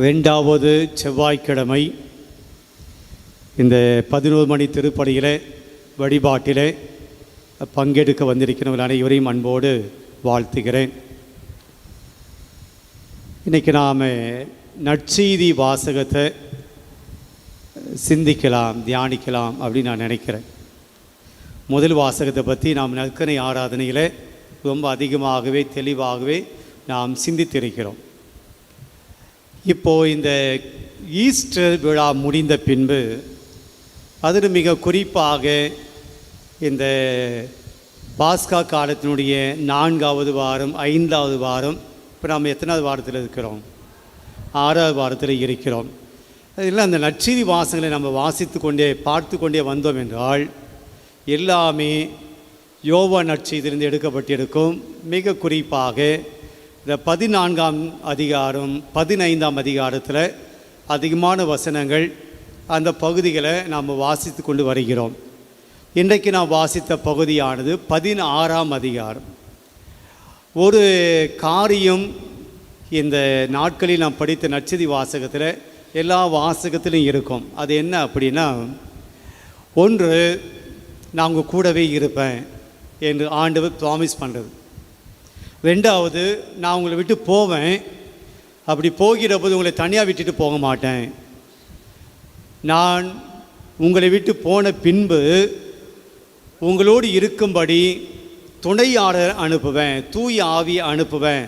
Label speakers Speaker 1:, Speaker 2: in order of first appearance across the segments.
Speaker 1: 2வது செவ்வாய்க்கிழமை இந்த 11 மணி திருப்பலியில் வழிபாட்டில் பங்கெடுக்க வந்திருக்கிறவர்கள் அனைவரையும் அன்போடு வாழ்த்துகிறேன். இன்றைக்கி நாம் நற்செய்தி வாசகத்தை சிந்திக்கலாம், தியானிக்கலாம் அப்படின்னு நான் நினைக்கிறேன். முதல் வாசகத்தை பற்றி நாம் நற்கனை ஆராதனையில் ரொம்ப அதிகமாகவே தெளிவாகவே நாம் சிந்தித்திருக்கிறோம். இப்போது இந்த ஈஸ்டர் விழா முடிந்த பின்பு அதில் மிக குறிப்பாக இந்த பாஸ்கா காலத்தினுடைய 4வது வாரம், 5வது வாரம், இப்போ நாம் எத்தனாவது வாரத்தில் இருக்கிறோம்? 6வது வாரத்தில் இருக்கிறோம். அதில் அந்த நற்செய்தி வாசகங்களை நம்ம வாசித்து கொண்டே பார்த்து கொண்டே வந்தோம் என்றால் எல்லாமே யோவான் நற்செய்தியிலிருந்து எடுக்கப்பட்டிருக்கும். மிக குறிப்பாக இந்த 14ஆம் அதிகாரம் 15ஆம் அதிகாரத்தில் அதிகமான வசனங்கள் அந்த பகுதிகளை நாம் வாசித்து கொண்டு வருகிறோம். இன்றைக்கு நாம் வாசித்த பகுதியானது 16ஆம் அதிகாரம். ஒரு காரியம் இந்த நாட்களில் நாம் படித்த நற்செய்தி வாசகத்தில் எல்லா வாசகத்திலும் இருக்கும். அது என்ன அப்படின்னா, ஒன்று, நான் உங்கள் கூடவே இருப்பேன் என்று ஆண்டவர் ப்ராமிஸ் பண்ணுறது. 2வது, நான் உங்களை விட்டு போவேன், அப்படி போகிற போது உங்களை தனியாக விட்டுட்டு போக மாட்டேன். நான் உங்களை விட்டு போன பின்பு உங்களோடு இருக்கும்படி துணையாளர் அனுப்புவேன், தூய ஆவியை அனுப்புவேன்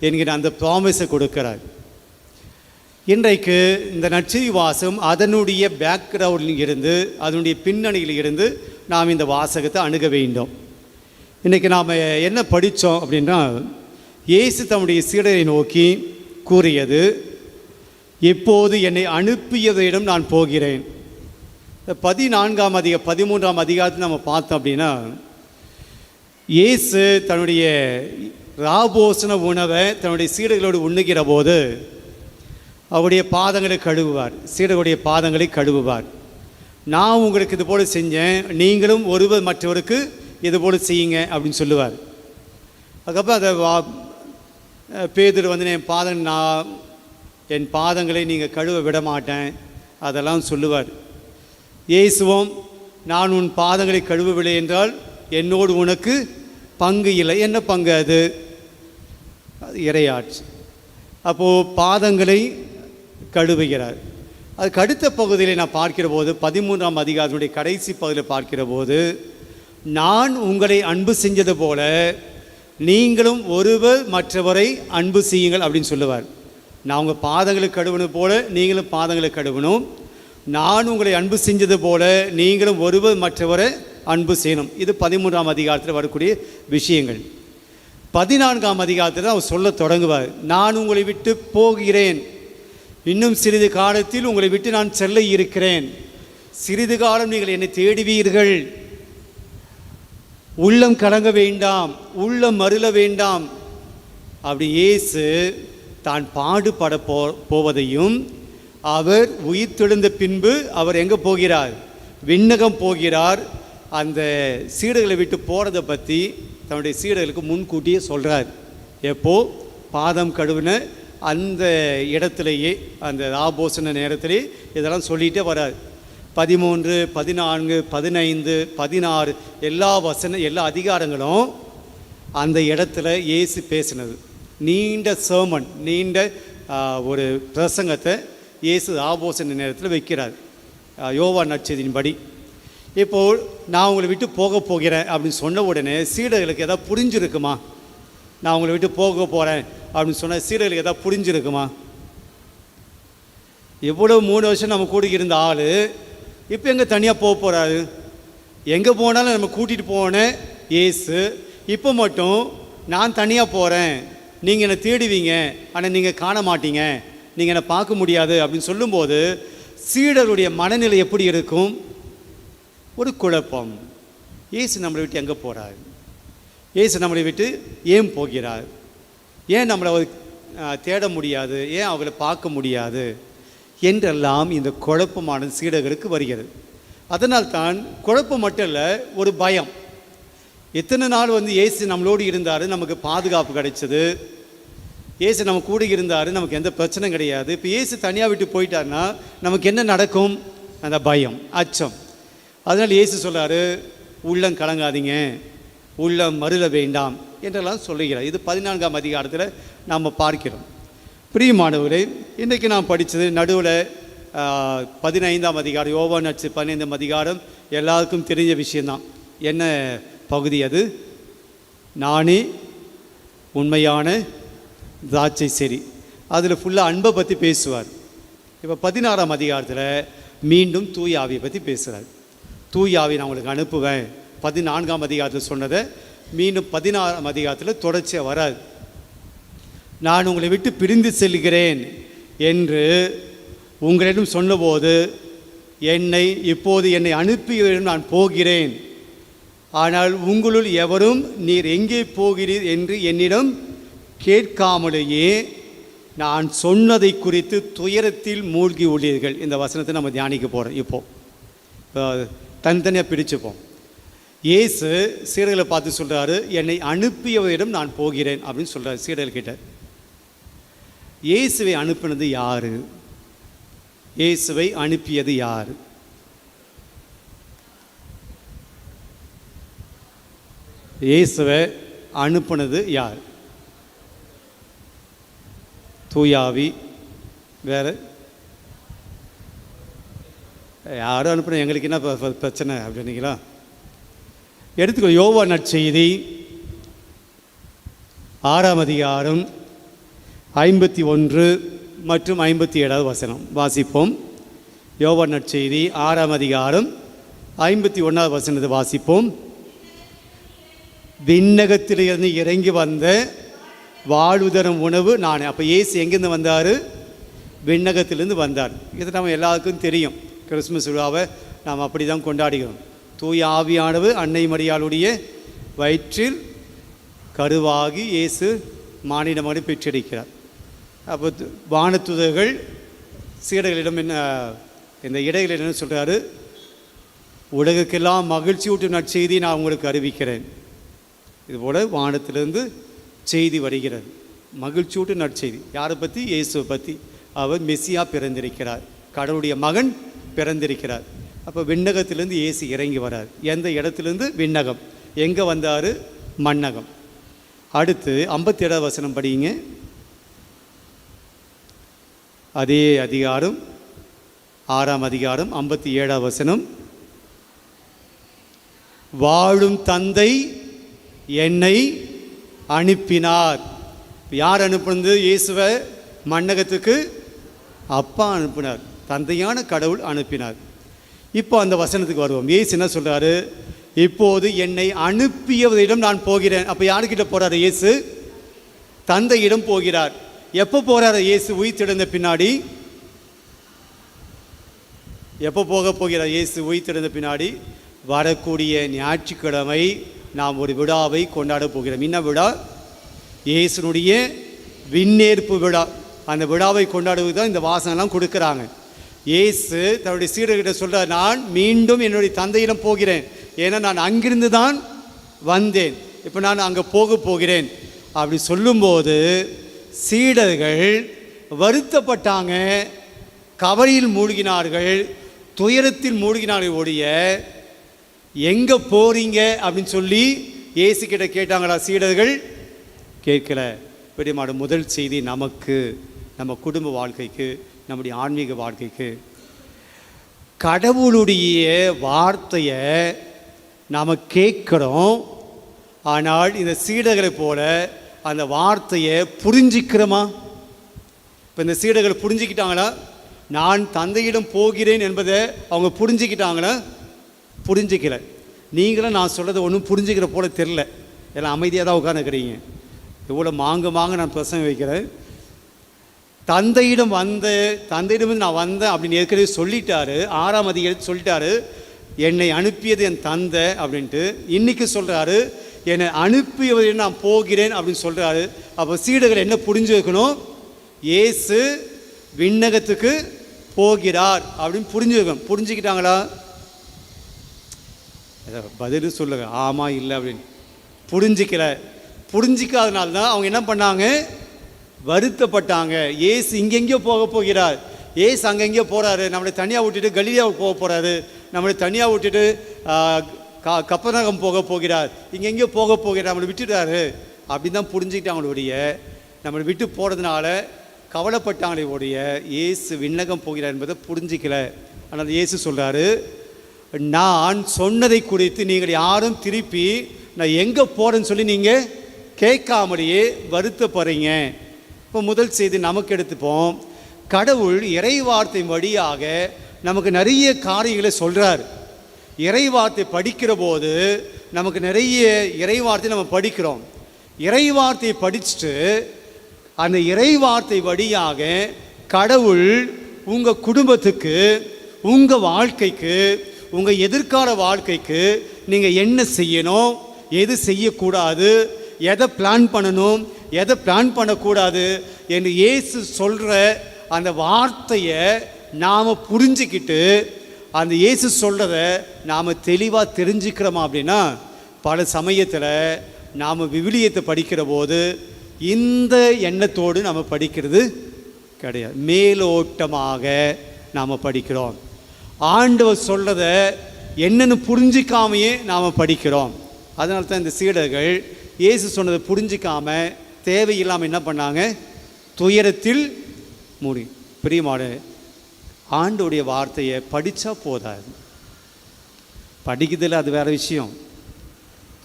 Speaker 1: என்கிற அந்த ப்ராமிஸை கொடுக்கிறார். இன்றைக்கு இந்த நற்செய்தி வாசகம் அதனுடைய பேக்ரவுண்டில் இருந்து, அதனுடைய பின்னணியில் இருந்து நாம் இந்த வாசகத்தை அணுக வேண்டும். இன்றைக்கி நாம் என்ன படித்தோம் அப்படின்னா, இயேசு தம்முடைய சீடரை நோக்கி கூறியது, எப்போது என்னை அனுப்பியவரிடம் நான் போகிறேன். 13ஆம் அதிகாரத்தில் நம்ம பார்த்தோம் அப்படின்னா, இயேசு தன்னுடைய ராபோசன உணவை தன்னுடைய சீடர்களோடு உண்ணுகிற போது அவருடைய பாதங்களை கழுவுவார், சீடர்களுடைய பாதங்களை கழுவுவார். நான் உங்களுக்கு இது போல் செஞ்சேன், நீங்களும் ஒருவர் மற்றவருக்கு இது போல் செய்யுங்க அப்படின்னு சொல்லுவார். அதுக்கப்புறம் அதை பேதுரு வந்து என் பாதங்களை நீங்கள் கழுவ விட மாட்டேன் அதெல்லாம் சொல்லுவார். இயேசுவும், நான் உன் பாதங்களை கழுவவில்லை என்றால் என்னோடு உனக்கு பங்கு இல்லை. என்ன பங்கு? அது இறையாட்சி. அப்போது பாதங்களை கழுவுகிறார். அதுக்கு அடுத்த பகுதியில் நான் பார்க்கிற போது 13ஆம் அதிகாரத்தினுடைய கடைசி பகுதியில் பார்க்கிற போது, நான் உங்களை அன்பு செஞ்சது போல நீங்களும் ஒருவர் மற்றவரை அன்பு செய்யுங்கள் அப்படின்னு சொல்லுவார். நான் உங்கள் பாதங்களை கழுவணும் போல நீங்களும் பாதங்களை கழுவணும். நான் உங்களை அன்பு செஞ்சது போல நீங்களும் ஒருவர் மற்றவரை அன்பு செய்யணும். இது 13ஆம் அதிகாரத்தில் வரக்கூடிய விஷயங்கள். 14ஆம் அதிகாரத்தில் அவர் சொல்ல தொடங்குவார், நான் உங்களை விட்டு போகிறேன், இன்னும் சிறிது காலத்தில் உங்களை விட்டு நான் செல்ல இருக்கிறேன், சிறிது காலம் நீங்கள் என்னை தேடுவீர்கள், உள்ளம் கலங்க வேண்டாம், உள்ளம் மருள வேண்டாம். அப்படி இயேசு தான் பாடுபட போவதையும், அவர் உயிர் தெழுந்த பின்பு அவர் எங்கே போகிறார்? விண்ணகம் போகிறார். அந்த சீடர்களை விட்டு போகிறத பற்றி தன்னுடைய சீடர்களுக்கு முன்கூட்டியே சொல்கிறார். எப்போ? பாதம் கழுவின அந்த இடத்துலையே, அந்த ராபோசன நேரத்திலே இதெல்லாம் சொல்லிகிட்டே வரார். 13, 14, 15, 16 எல்லா அதிகாரங்களும் அந்த இடத்துல இயேசு பேசினது. நீண்ட சர்மன், நீண்ட ஒரு பிரசங்கத்தை இயேசு ஆபோசன நேரத்தில் வைக்கிறார் யோவான் நற்செய்தியின்படி. இப்போது நான் உங்களை விட்டு போகிறேன் அப்படின்னு சொன்ன உடனே சீடர்களுக்கு எதாவது புரிஞ்சிருக்குமா? நான் உங்களை விட்டு போகிறேன் அப்படின்னு சொன்ன சீடர்களுக்கு எதாவது புரிஞ்சிருக்குமா? எவ்வளோ 3 வருஷம் நம்ம கூட இருந்த ஆள் இப்போ எங்கே தனியாக போகிறாரு? எங்கே போனாலும் நம்ம கூட்டிகிட்டு போனேன் இயேசு, இப்போ மட்டும் நான் தனியாக போகிறேன், நீங்கள் என்னை தேடுவீங்க ஆனால் நீங்கள் காண மாட்டீங்க, நீங்கள் என்னை பார்க்க முடியாது அப்படின்னு சொல்லும்போது சீடருடைய மனநிலை எப்படி இருக்கும்? ஒரு குழப்பம். இயேசு நம்மளை விட்டு எங்கே போகிறார்? இயேசு நம்மளை விட்டு ஏன் போகிறார்? ஏன் நம்மளை தேட முடியாது? ஏன் அவளை பார்க்க முடியாது என்றெல்லாம் இந்த குழப்பமான சீடர்களுக்கு வருகிறது. அதனால்தான் குழப்பம் மட்டும் இல்லை, ஒரு பயம். எத்தனை நாள் இயேசு நம்மளோடு இருந்தார், நமக்கு பாதுகாப்பு கிடைச்சது, இயேசு நம்ம கூட இருந்தார், நமக்கு எந்த பிரச்சனையும் கிடையாது. இப்போ இயேசு தனியாக விட்டு போயிட்டாருன்னா நமக்கு என்ன நடக்கும்? அந்த பயம், அச்சம். அதனால் இயேசு சொல்கிறாரு, உள்ளம் கலங்காதீங்க, உள்ளம் மருள வேண்டாம் என்றெல்லாம் சொல்லுகிறார். இது 14ஆம் அதிகாரத்தில் நாம் பார்க்கிறோம். பிரியமானவர்களே, இன்றைக்கி நாம் படித்தது நடுவில் 15ஆம் அதிகாரம், யோவான் நற்செய்தி 15ஆம் அதிகாரம் எல்லாருக்கும் தெரிஞ்ச விஷயந்தான். என்ன பகுதி அது? நானே உண்மையான திராட்சை செடி. அதில் ஃபுல்லாக அன்பை பற்றி பேசுவார். இப்போ 16ஆம் அதிகாரத்தில் மீண்டும் தூய ஆவியை பற்றி பேசுகிறார். தூய ஆவி நான் உங்களுக்கு அனுப்புவேன். 14ஆம் அதிகாரத்தில் சொன்னதை மீண்டும் 16ஆம் அதிகாரத்தில் தொடர்ச்சியாக வராது. நான் உங்களை விட்டு பிரிந்து செல்கிறேன் என்று உங்களிடம் சொன்னபோது இப்போது என்னை அனுப்பியவரிடம் நான் போகிறேன், ஆனால் உங்களுள் எவரும் நீர் எங்கே போகிறீர் என்று என்னிடம் கேட்காமலேயே நான் சொன்னதை குறித்து துயரத்தில் மூழ்கி உள்ளீர்கள். இந்த வசனத்தை நம்ம தியானிக்க போகிறோம். இப்போது தனித்தனியாக பிரிச்சுப்போம். இயேசு சீடர்களை பார்த்து சொல்கிறாரு, என்னை அனுப்பியவரிடம் நான் போகிறேன் அப்படின்னு சொல்கிறார் சீடர்கிட்ட. இயேசுவை அனுப்பினது யார்? இயேசுவை அனுப்பியது யார்? இயேசுவை அனுப்பினது யார்? தூயாவி. வேறு யாரும் அனுப்பின எங்களுக்கு என்ன பிரச்சனை அப்படின்னீங்களா? எடுத்துக்கோ. யோவான் நற்செய்தி 6ஆம் அதிகாரம் 51 மற்றும் 57வது வசனம் வாசிப்போம். யோவான் நற்செய்தி 6ஆம் அதிகாரம் 51வது வசனத்தை வாசிப்போம். விண்ணகத்திலிருந்து இறங்கி வந்த வாழ்வுதரும் உணவு நான். அப்போ இயேசு எங்கேருந்து வந்தார்? விண்ணகத்திலிருந்து வந்தார். இது நம்ம எல்லாருக்கும் தெரியும். கிறிஸ்துமஸ் விழாவை நாம் அப்படி தான் கொண்டாடுகிறோம். தூய ஆவியானவர் அன்னை மரியாளுடைய வயிற்றில் கருவாகி இயேசு மானிட மகனை பெற்றெடுக்கிறார். அப்போ வானத்துதர்கள் சீடர்களிடம் இந்த இடைகளில் என்ன சொல்கிறாரு? உலகுக்கெல்லாம் மகிழ்ச்சி ஊட்டும் நற்செய்தி நான் உங்களுக்கு அறிவிக்கிறேன். இதுபோல் வானத்திலிருந்து செய்தி வருகிறது, மகிழ்ச்சியூட்டும் நற்செய்தி. யாரை பற்றி? இயேசுவை பற்றி. அவர் மெசியா பிறந்திருக்கிறார், கடவுளுடைய மகன் பிறந்திருக்கிறார். அப்போ விண்ணகத்திலேருந்து இயேசு இறங்கி வரார். எந்த இடத்துலேருந்து? விண்ணகம். எங்கே வந்தார்? மண்ணகம். அடுத்து 57வது வசனம் படிங்க. அதே அதிகாரம் 6ஆம் அதிகாரம் 57வது வசனம். வாழும் தந்தை என்னை அனுப்பினார். யார் அனுப்புனது? இயேசுவை மண்ணகத்துக்கு அப்பா அனுப்பினார், தந்தையான கடவுள் அனுப்பினார். இப்போ அந்த வசனத்துக்கு வருவோம். இயேசு என்ன சொல்கிறாரு? இப்போது என்னை அனுப்பியவரிடம் நான் போகிறேன். அப்போ யாருக்கிட்ட போகிறார் இயேசு? தந்தையிடம் போகிறார். எப்போ போகிறார் இயேசு? உயிர்த்தெழுந்த பின்னாடி. எப்போ போகிறார் இயேசு? உயிர்த்தெழுந்த பின்னாடி. வரக்கூடிய ஞாயிற்றுக்கிழமை நாம் ஒரு விழாவை கொண்டாட போகிறோம். என்ன விழா? இயேசுனுடைய விண்ணேற்பு விழா. அந்த விழாவை கொண்டாடுவது தான் இந்த வாசனெல்லாம் கொடுக்குறாங்க. இயேசு தன்னுடைய சீடர்கிட்ட சொல்கிறார், நான் மீண்டும் என்னுடைய தந்தையிடம் போகிறேன், ஏன்னா நான் அங்கிருந்து தான் வந்தேன், இப்போ நான் அங்கே போகிறேன் அப்படி சொல்லும்போது சீடர்கள் வருத்தப்பட்டாங்க, கவலையில் மூழ்கினார்கள், துயரத்தில் மூழ்கினார்கள். ஒழிய எங்கே போகிறீங்க அப்படின்னு சொல்லி இயேசு கிட்ட கேட்டாங்களா சீடர்கள்? கேட்கல. பெரியமாட முதல் செய்தி நமக்கு, நம்ம குடும்ப வாழ்க்கைக்கு, நம்முடைய ஆன்மீக வாழ்க்கைக்கு, கடவுளுடைய வார்த்தையை நாம் கேட்குறோம். ஆனால் இந்த சீடர்களை போல அந்த வார்த்தையை புரிஞ்சிக்கிறோமா? இப்போ இந்த சீடர்கள் புரிஞ்சிக்கிட்டாங்களா? நான் தந்தையிடம் போகிறேன் என்பதை அவங்க புரிஞ்சிக்கிட்டாங்களா? புரிஞ்சிக்கல. நீங்களும் நான் சொல்கிறத ஒன்றும் புரிஞ்சுக்கிற போல தெரில. எல்லாம் அமைதியாக தான் உட்காந்துக்கிறீங்க. எவ்வளோ மாங்க நான் பிரசங்கம் வைக்கிறேன். தந்தையிடம் நான் வந்தேன் அப்படின்னு ஏற்கனவே சொல்லிட்டாரு. 6ஆம் அதிகாரத்தில் சொல்லிட்டாரு, என்னை அனுப்பியது என் தந்தை அப்படின்ட்டு. இன்றைக்கி சொல்கிறாரு, என்னை அனுப்பியவரிடம் நான் போகிறேன் அப்படின்னு சொல்கிறாரு. அப்போ சீடர்கள் என்ன புரிஞ்சு வைக்கணும்? இயேசு விண்ணகத்துக்கு போகிறார் அப்படின்னு புரிஞ்சுக்கணும். புரிஞ்சுக்கிட்டாங்களா? பதில் சொல்லுங்க, ஆமாம் இல்லை அப்படின்னு. புரிஞ்சிக்கல. புரிஞ்சிக்காதனால தான் அவங்க என்ன பண்ணாங்க? வருத்தப்பட்டாங்க. ஏசு இங்கெங்கேயோ போக போகிறார், ஏசு அங்கெங்கேயோ போகிறாரு, நம்மளை தனியாக விட்டுட்டு கலிலேயாவுக்கு போக போகிறாரு, நம்மளை தனியாக விட்டுட்டு கப்பர்நகம் போக போகிறார், இங்கெங்கேயோ போக போகிறார், நம்மளை விட்டுட்டாரு அப்படின்னு தான் புரிஞ்சுக்கிட்டாங்களுடைய. நம்மளை விட்டு போகிறதுனால கவலைப்பட்டாங்களே உடைய இயேசு விண்ணகம் போகிறார் என்பதை புரிஞ்சிக்கல. ஆனால் இயேசு சொல்கிறாரு, நான் சொன்னதை குறித்து நீங்கள் யாரும் திருப்பி நான் எங்கே போகிறேன்னு சொல்லி நீங்கள் கேட்காமலேயே வருத்தப்படுறீங்க. இப்போ முதல் செய்தி நமக்கு எடுத்துப்போம். கடவுள் இறைவார்த்தை வழியாக நமக்கு நிறைய காரியங்களை சொல்கிறார். இறைவார்த்தை படிக்கிற போது நமக்கு நிறைய இறைவார்த்தை நம்ம படிக்கிறோம். இறைவார்த்தையை படிச்சுட்டு அந்த இறைவார்த்தை வழியாக கடவுள் உங்கள் குடும்பத்துக்கு, உங்கள் வாழ்க்கைக்கு, உங்கள் எதிர்கால வாழ்க்கைக்கு நீங்கள் என்ன செய்யணும், எது செய்யக்கூடாது, எதை பிளான் பண்ணணும், எதை பிளான் பண்ணக்கூடாது என்று இயேசு சொல்கிற அந்த வார்த்தையை நாம் புரிஞ்சுக்கிட்டு அந்த இயேசு சொல்கிறத நாம் தெளிவாக தெரிஞ்சுக்கிறோமா அப்படின்னா, பல சமயத்தில் நாம் விவிலியத்தை படிக்கிற போது இந்த எண்ணத்தோடு நாம் படிக்கிறது கிடையாது. மேலோட்டமாக நாம் படிக்கிறோம். ஆண்டவர் சொல்கிறத என்னென்னு புரிஞ்சிக்காமையே நாம் படிக்கிறோம். அதனால தான் இந்த சீடர்கள் இயேசு சொன்னதை புரிஞ்சிக்காம தேவையில்லாமல் என்ன பண்ணாங்க, துயரத்தில் மூடி. பிரியமான, ஆண்டோடைய வார்த்தையை படித்தா போதாது, படிக்கிறதில்ல அது வேறு விஷயம்.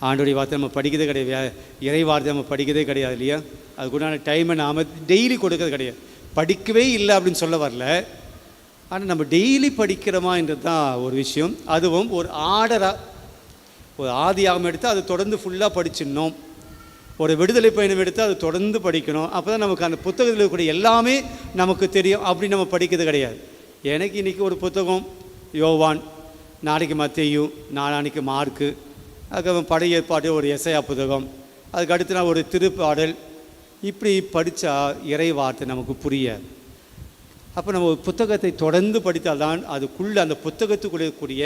Speaker 1: ஆண்டோடைய வார்த்தை நம்ம படிக்கிறதே கிடையாது, இறை வார்த்தை நம்ம படிக்கிறதே கிடையாது இல்லையா? அதுக்குண்டான டைமை நாம் டெய்லி கொடுக்கறது கிடையாது. படிக்கவே இல்லை அப்படின்னு சொல்ல வரல, ஆனால் நம்ம டெய்லி படிக்கிறோமா என்றது தான் ஒரு விஷயம். அதுவும் ஒரு ஆர்டராக, ஒரு ஆதியாகம் எடுத்து அதை தொடர்ந்து ஃபுல்லாக படிச்சிடணும். ஒரு விடுதலை பயணம் எடுத்து அதை தொடர்ந்து படிக்கணும். அப்போ தான் நமக்கு அந்த புத்தகத்தில் இருக்கக்கூடிய எல்லாமே நமக்கு தெரியும். அப்படி நம்ம படிக்கிறது கிடையாது. எனக்கு இன்றைக்கி ஒரு புத்தகம் யோவான், நாளைக்கு மத்தேயு, நாளான்னைக்கு மார்க்கு, அதுக்கப்புறம் பழைய ஏற்பாடு ஒரு எசையா புத்தகம், அதுக்கு அடுத்து நான் ஒரு திருப்பாடல், இப்படி படித்தா இறை வார்த்தை நமக்கு புரியாது. அப்போ நம்ம ஒரு புத்தகத்தை தொடர்ந்து படித்தால்தான் அதுக்குள்ளே அந்த புத்தகத்துக்குள்ளே கூடிய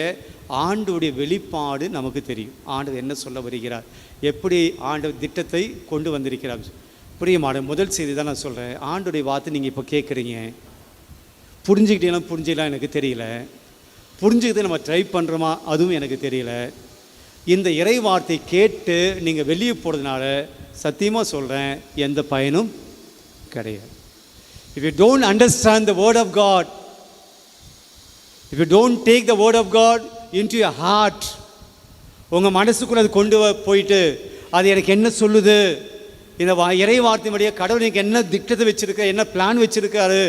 Speaker 1: ஆண்டோடைய வெளிப்பாடு நமக்கு தெரியும். ஆண்டவர் என்ன சொல்ல வருகிறார், எப்படி ஆண்டவர் திட்டத்தை கொண்டு வந்திருக்கிறார். புரியுமான முதல் செய்தி தான் நான் சொல்கிறேன். ஆண்டோடைய வார்த்தை நீங்கள் இப்போ கேட்குறீங்க, புரிஞ்சுக்கிட்டீங்கன்னா புரிஞ்சிக்கலாம் எனக்கு தெரியல, புரிஞ்சுக்கிட்டு நம்ம ட்ரை பண்ணுறோமா அதுவும் எனக்கு தெரியல. இந்த இறை வார்த்தை கேட்டு நீங்கள் வெளியே போகிறதுனால சத்தியமாக சொல்கிறேன், எந்த பயனும் கிடையாது. If you don't understand the word of God, if you don't take the word of God into your heart, உங்கள் மனசுக்குள்ளே அது கொண்டு போயிட்டு அது எனக்கு என்ன சொல்லுது, இந்த இறை வார்த்தை வழியாக கடவுள் எனக்கு என்ன திட்டத்தை வச்சுருக்காரு, என்ன பிளான் வச்சுருக்காரு,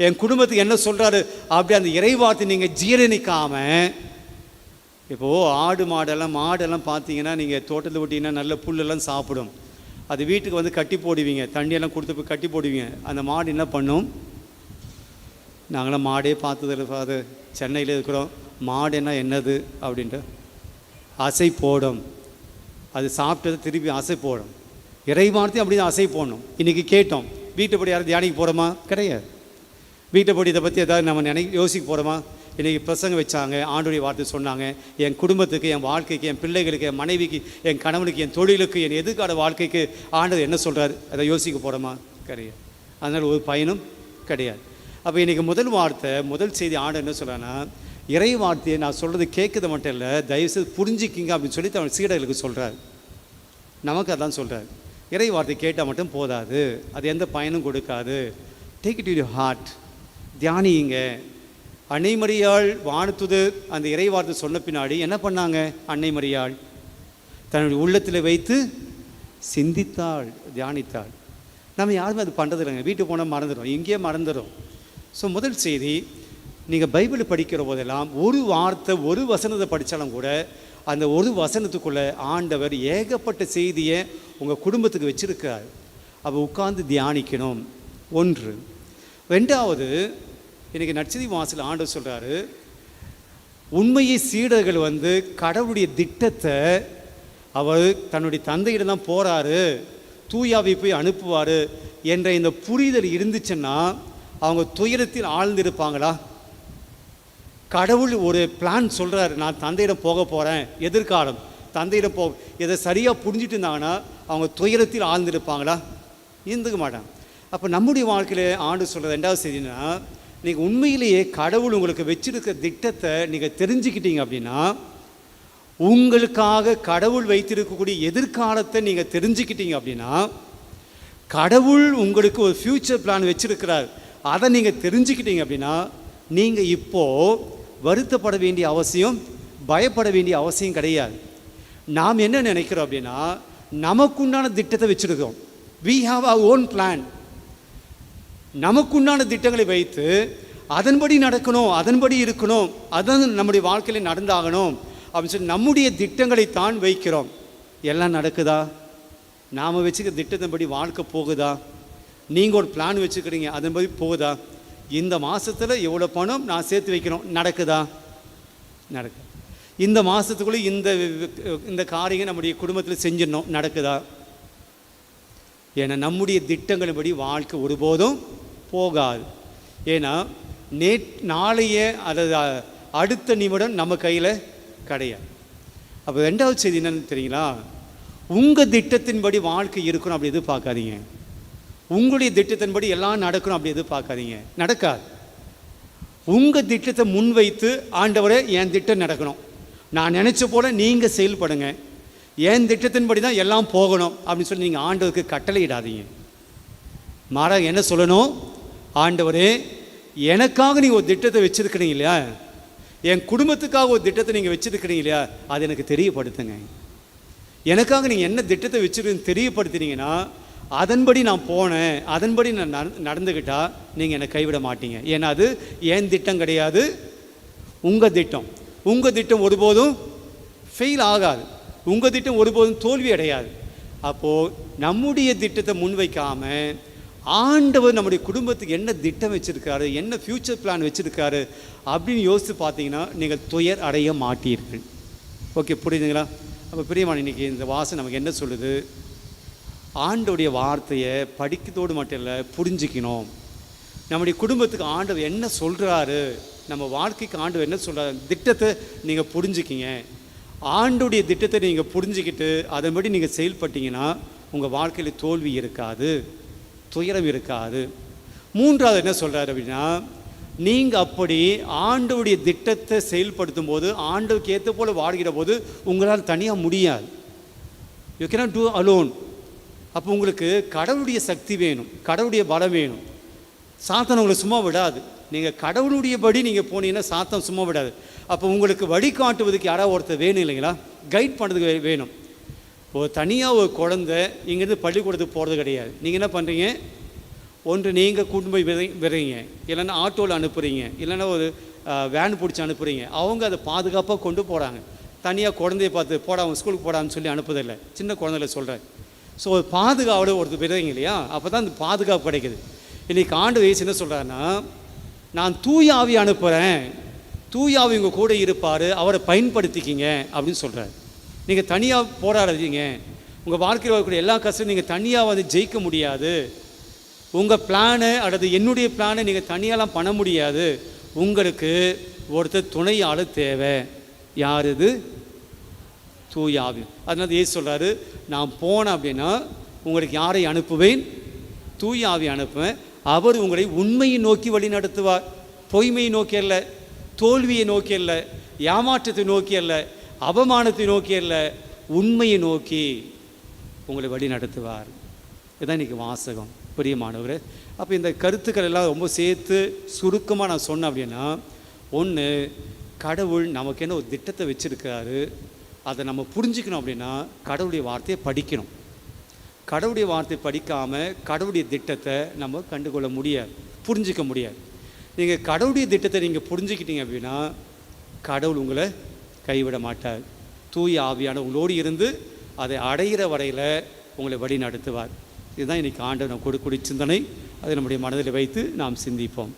Speaker 1: என் குடும்பத்துக்கு என்ன சொல்கிறாரு, அப்படி அந்த இறை வார்த்தை நீங்கள் ஜீரணிக்காமல், இப்போது ஆடு மாடெல்லாம் பார்த்தீங்கன்னா நீங்கள் தோட்டத்தில் விட்டிங்கன்னா நல்ல புல்லெல்லாம் சாப்பிடும். அது வீட்டுக்கு வந்து கட்டி போடுவீங்க, தண்ணியெல்லாம் கொடுத்து போய் கட்டி போடுவீங்க. அந்த மாடு என்ன பண்ணும், நாங்களாம் மாடே பார்த்ததில்ல ஃபாதர், சென்னையில் இருக்கிறோம், மாடுன்னா என்னது அப்படின்ட்டு அசை போடும். அது சாப்பிட்டது திருப்பி அசை போடும். இறை வார்த்தையும் அப்படி தான் அசை போடணும். இன்றைக்கி கேட்டோம், வீட்டை படி யாரும் தியானிக்க போகிறோமா? கிடையாது. வீட்டை படி இதை பற்றி ஏதாவது நம்ம யோசிக்க போகிறோமா? இன்றைக்கி பிரசங்கம் வச்சாங்க, ஆண்டோடைய வார்த்தை சொன்னாங்க, என் குடும்பத்துக்கு, என் வாழ்க்கைக்கு, என் பிள்ளைகளுக்கு, என் மனைவிக்கு, என் கணவனுக்கு, என் தொழிலுக்கு, என் எதிர்கால வாழ்க்கைக்கு ஆண்டவர் என்ன சொல்கிறார், அதை யோசிக்க போகிறோமா? கிடையாது. அதனால் ஒரு பயனும் கிடையாது. அப்போ இன்றைக்கி முதல் வார்த்தை, முதல் செய்தி ஆண்டவர் என்ன சொல்கிறான்னா, இறை வார்த்தையை நான் சொல்கிறது கேட்குறது மட்டும் இல்லை, தயவுசெய்து புரிஞ்சிக்கிங்க அப்படின்னு சொல்லி அவன் சீடர்களுக்கு சொல்கிறார். நமக்கு அதான் சொல்கிறார், இறை வார்த்தை கேட்டால் மட்டும் போதாது, அது எந்த பயனும் கொடுக்காது. Take it to your heart, தியானியுங்க. அன்னை மரியாள் வானத்துது அந்த இறை வார்த்தை சொன்ன பின்னாடி என்ன பண்ணாங்க? அன்னை மரியாள் தன்னுடைய உள்ளத்தில் வைத்து சிந்தித்தாள், தியானித்தாள். நம்ம யாருமே அது பண்ணுறது இல்லைங்க. வீட்டுக்கு போனால் மறந்துடும், இங்கேயே மறந்துடும். ஸோ முதல் செய்தி, நீங்கள் பைபிள் படிக்கிற போதெல்லாம் ஒரு வார்த்தை, ஒரு வசனத்தை படித்தாலும் கூட அந்த ஒரு வசனத்துக்குள்ளே ஆண்டவர் ஏகப்பட்ட செய்தியை உங்கள் குடும்பத்துக்கு வச்சுருக்கார். அப்போ உட்கார்ந்து தியானிக்கணும். ஒன்று. ரெண்டாவது, இன்றைக்கி நற்செய்தி வாசல் ஆண்டவர் சொல்கிறாரு, உண்மையை சீடர்கள் வந்து கடவுளுடைய திட்டத்தை அவர் தன்னுடைய தந்தையிடம் தான் போகிறாரு, தூயாவை போய் அனுப்புவார் என்ற இந்த புரிதல் இருந்துச்சுன்னா அவங்க துயரத்தில் ஆழ்ந்திருப்பாங்களா? கடவுள் ஒரு பிளான் சொல்கிறாரு, நான் தந்தையிடம் போக போகிறேன், எதிர்காலம் தந்தையிடம் இதை சரியாக புரிஞ்சுட்டு இருந்தாங்கன்னா அவங்க துயரத்தில் ஆழ்ந்திருப்பாங்களா? இருந்துக்க மாட்டாங்க. அப்போ நம்முடைய வாழ்க்கையில் ஆண்டு சொல்கிறது ரெண்டாவது செய்தினா, நீங்கள் உண்மையிலேயே கடவுள் உங்களுக்கு வச்சிருக்கிற திட்டத்தை நீங்கள் தெரிஞ்சுக்கிட்டீங்க அப்படின்னா, உங்களுக்காக கடவுள் வைத்திருக்கக்கூடிய எதிர்காலத்தை நீங்கள் தெரிஞ்சுக்கிட்டீங்க அப்படின்னா, கடவுள் உங்களுக்கு ஒரு ஃப்யூச்சர் பிளான் வச்சிருக்கிறார், அதை நீங்கள் தெரிஞ்சுக்கிட்டீங்க அப்படின்னா, நீங்கள் இப்போது வருத்தப்பட வேண்டிய அவசியம், பயப்பட வேண்டிய அவசியம் கிடையாது. நாம் என்ன நினைக்கிறோம் அப்படின்னா, நமக்குண்டான திட்டத்தை வச்சுருக்கோம். we have our own plan. நமக்குண்டான திட்டங்களை வைத்து அதன்படி நடக்கணும், அதன்படி இருக்கணும், அதான் நம்முடைய வாழ்க்கையில் நடந்தாகணும் அப்படின்னு சொல்லி நம்முடைய திட்டங்களைத்தான் வைக்கிறோம். எல்லாம் நடக்குதா? நாம் வச்சுக்க திட்டத்தின்படி வாழ்க்கை போகுதா? நீங்கள் ஒரு பிளான் வச்சுக்கிறீங்க, அதன்படி போகுதா? இந்த மாதத்தில் எவ்வளோ பணம் நான் சேர்த்து வைக்கணும், நடக்குதா? நடக்குது. இந்த மாதத்துக்குள்ளே இந்த காரியம் நம்முடைய குடும்பத்தில் செஞ்சிடணும், நடக்குதா? ஏன்னா நம்முடைய திட்டங்களின்படி வாழ்க்கை ஒருபோதும் போகாது. ஏன்னா நாளைய அல்லது அடுத்த நிமிடம் நம்ம கையில் கிடையாது. அப்போ ரெண்டாவது செய்தி என்னன்னு தெரியுங்களா? உங்கள் திட்டத்தின்படி வாழ்க்கை இருக்கணும் அப்படி எதிர்பார்க்காதீங்க. உங்களுடைய திட்டத்தின்படி எல்லாம் நடக்கணும் அப்படி எதிர்பார்க்காதீங்க, நடக்காது. உங்கள் திட்டத்தை முன்வைத்து, ஆண்டவரே என் திட்டம் நடக்கணும், நான் நினச்ச போல் நீங்கள் செயல்படுங்க, என் திட்டத்தின்படி தான் எல்லாம் போகணும் அப்படின்னு சொல்லி நீங்கள் ஆண்டவருக்கு கட்டளையிடாதீங்க. மாறாக என்ன சொல்லணும்? ஆண்டவரே, எனக்காக நீங்கள் ஒரு திட்டத்தை வச்சுருக்கிறீங்க இல்லையா, என் குடும்பத்துக்காக ஒரு திட்டத்தை நீங்கள் வச்சுருக்கிறீங்க இல்லையா, அது எனக்கு தெரியப்படுத்துங்க. எனக்காக நீங்கள் என்ன திட்டத்தை வச்சுருக்கீங்க தெரியப்படுத்தினீங்கன்னா, அதன்படி நான் போனேன், அதன்படி நான் நடந்துக்கிட்டால் நீங்கள் என்னை கைவிட மாட்டீங்க. ஏன்னா அது என் திட்டம் கிடையாது, உங்கள் திட்டம். உங்கள் திட்டம் ஒருபோதும் ஃபெயில் ஆகாது, உங்கள் திட்டம் ஒருபோதும் தோல்வி அடையாது. அப்போது நம்முடைய திட்டத்தை முன்வைக்காமல் ஆண்டவர் நம்முடைய குடும்பத்துக்கு என்ன திட்டம் வச்சுருக்காரு, என்ன ஃப்யூச்சர் பிளான் வச்சுருக்காரு அப்படின்னு யோசித்து பார்த்தீங்கன்னா நீங்கள் துயர் அடைய மாட்டீர்கள். ஓகே, புரியுதுங்களா? அப்போ பிரியமான இன்றைக்கி இந்த வாசம் நமக்கு என்ன சொல்லுது? ஆண்டவருடைய வார்த்தையை படிக்கிறதோடு மட்டும் இல்லை, புரிஞ்சிக்கணும். நம்முடைய குடும்பத்துக்கு ஆண்டவர் என்ன சொல்கிறாரு, நம்ம வாழ்க்கைக்கு ஆண்டவர் என்ன சொல்கிறாரு, திட்டத்தை நீங்கள் புரிஞ்சுக்கிங்க. ஆண்டோடைய திட்டத்தை நீங்கள் புரிஞ்சுக்கிட்டு அதன்படி நீங்கள் செயல்பட்டீங்கன்னா உங்கள் வாழ்க்கையில் தோல்வி இருக்காது, துயரம் இருக்காது. மூன்றாவது என்ன சொல்கிறாரு அப்படின்னா, நீங்கள் அப்படி ஆண்டவருடைய திட்டத்தை செயல்படுத்தும் போது, ஆண்டவருக்கு ஏற்ற போல் வாழ்கிற போது உங்களால் தனியாக முடியாது. You cannot do alone. அப்போ உங்களுக்கு கடவுளுடைய சக்தி வேணும், கடவுளுடைய பலம் வேணும். சாத்தான் உங்களை சும்மா விடாது. நீங்கள் கடவுளுடைய படி நீங்கள் போனீங்கன்னா சாத்தான் சும்மா விடாது. அப்போ உங்களுக்கு வழிகாட்டுவதுக்கு யாராவது ஒருத்தர் வேணும் இல்லைங்களா, கைட் பண்ணுறதுக்கு வேணும். ஒரு தனியாக ஒரு குழந்தை இங்கேருந்து பள்ளிக்கூடத்துக்கு போகிறது கிடையாது. நீங்கள் என்ன பண்ணுறீங்க? ஒன்று நீங்கள் கூட்டு போய் விடுறீங்க, இல்லைன்னா ஆட்டோவில் அனுப்புகிறீங்க, இல்லைன்னா ஒரு வேன் பிடிச்சி அனுப்புகிறீங்க. அவங்க அதை பாதுகாப்பாக கொண்டு போகிறாங்க. தனியாக குழந்தைய பார்த்து போடா அவங்க ஸ்கூலுக்கு போடான்னு சொல்லி அனுப்புதில்லை. சின்ன குழந்தைல சொல்கிறேன். ஸோ பாதுகாவோட ஒருத்தர் விடுறீங்க இல்லையா, அப்போ தான் அந்த பாதுகாப்பு கிடைக்குது. இன்றைக்கி ஆண்டு வயசு என்ன சொல்கிறாருன்னா, நான் தூய ஆவி அனுப்புகிறேன், தூய ஆவி உங்கள் கூட இருப்பார், அவரை பயன்படுத்திக்கிங்க அப்படின்னு சொல்கிறார். நீங்கள் தனியாக போராடாதீங்க. உங்கள் வாழ்க்கையில் வரக்கூடிய எல்லா கஷ்டமும் நீங்கள் தனியாக வந்து ஜெயிக்க முடியாது. உங்கள் பிளானை அல்லது என்னுடைய பிளானை நீங்கள் தனியாலாம் பண்ண முடியாது. உங்களுக்கு ஒருத்தர் துணையாளர் தேவை. யார் இது? தூய ஆவி. அதனால ஏசு சொல்கிறாரு, நான் போனேன் அப்படின்னா உங்களுக்கு யாரை அனுப்புவேன்? தூய ஆவி அனுப்புவேன். அவர் உங்களை உண்மையை நோக்கி வழி நடத்துவார். பொய்மையை நோக்கி அல்ல, தோல்வியை நோக்கி அல்ல, ஏமாற்றத்தை நோக்கி அல்ல, அவமானத்தை நோக்கி அல்ல, உண்மையை நோக்கி உங்களை வழி நடத்துவார். இதுதான் இன்றைக்கி வாசகம். பிரியமானவரே, அப்போ இந்த கருத்துக்கள் எல்லாம் ரொம்ப சேர்த்து சுருக்கமாக நான் சொன்னேன் அப்படின்னா, ஒன்று, கடவுள் நமக்கு என்ன ஒரு திட்டத்தை வச்சுருக்காரு, அதை நம்ம புரிஞ்சுக்கணும். அப்படின்னா கடவுளுடைய வார்த்தையை படிக்கணும். கடவுளுடைய வார்த்தையை படிக்காமல் கடவுளுடைய திட்டத்தை நம்ம கண்டுகொள்ள முடியாது, புரிஞ்சிக்க முடியாது. நீங்கள் கடவுளுடைய திட்டத்தை நீங்கள் புரிஞ்சுக்கிட்டீங்க அப்படின்னா கடவுள் உங்களை கைவிட மாட்டார். தூய ஆவியான உங்களோடு இருந்து அதை அடைகிற வரையில் உங்களை வழி நடத்துவார். இதுதான் இன்றைக்கி ஆண்டவர் நம்ம கொடுக்கக்கூடிய சிந்தனை. அதை நம்முடைய மனதில் வைத்து நாம் சிந்திப்போம்.